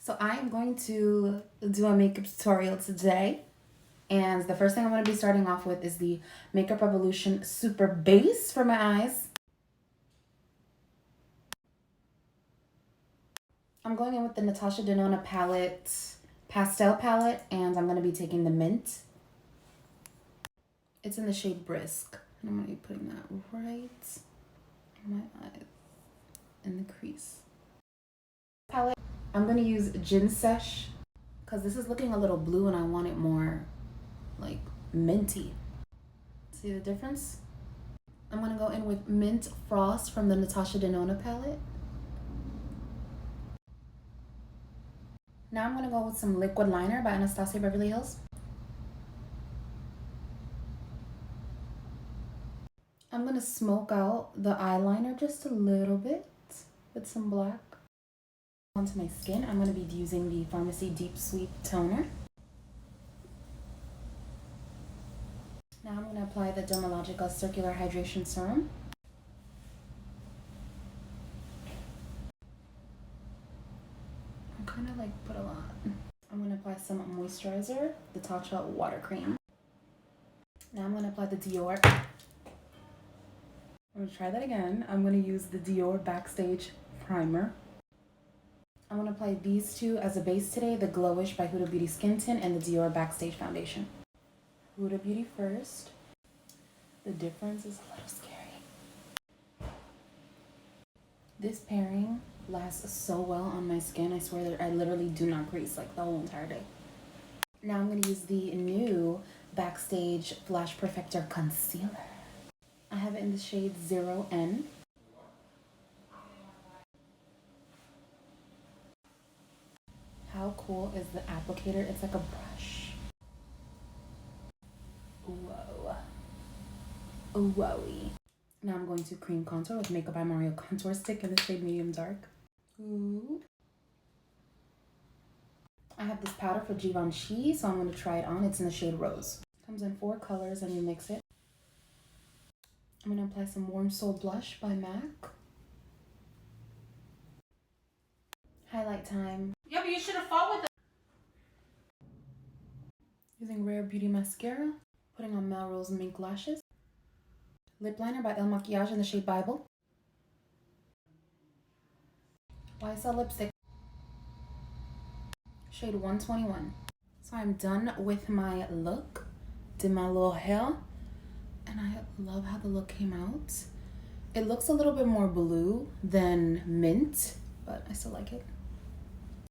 So I am going to do a makeup tutorial today. And the first thing I'm going to be starting off with is the Makeup Revolution Super Base for my eyes. I'm going in with the Natasha Denona palette, pastel palette, and I'm going to be taking the Mint. It's in the shade Brisk. And I'm going to be putting that right in my eyes, in the crease. Palette, I'm going to use Gin Sesh because this is looking a little blue and I want it more like minty. See the difference? I'm going to go in with Mint Frost from the Natasha Denona palette. Now I'm going to go with some liquid liner by Anastasia Beverly Hills. I'm going to smoke out the eyeliner just a little bit with some black. Onto my skin, I'm going to be using the Pharmacy Deep Sweep Toner. Now I'm going to apply the Dermalogica Circular Hydration Serum. I'm kind of like put a lot. I'm going to apply some moisturizer, the Tatcha Water Cream. Now I'm going to apply the Dior. I'm going to try that again. I'm going to use the Dior Backstage Primer. I'm going to apply these two as a base today, the Glowish by Huda Beauty Skin Tint and the Dior Backstage Foundation. Huda Beauty first. The difference is a little scary. This pairing lasts so well on my skin. I swear that I literally do not crease like the whole entire day. Now I'm going to use the new Backstage Flash Perfector Concealer. I have it in the shade 0N. How cool is the applicator? It's like a brush. Whoa. Whoa-y. Now I'm going to cream contour with Makeup by Mario Contour Stick in the shade Medium Dark. Ooh. I have this powder for Givenchy, so I'm going to try it on. It's in the shade Rose. Comes in 4 colors and you mix it. I'm going to apply some Warm Soul Blush by MAC. Highlight time. Yeah, but you should have fought with it. Using Rare Beauty Mascara. Putting on Melrose Mink Lashes. Lip liner by El Maquillage in the shade Bible. YSL lipstick. Shade 121. So I'm done with my look. Did my little hair. And I love how the look came out. It looks a little bit more blue than mint, but I still like it.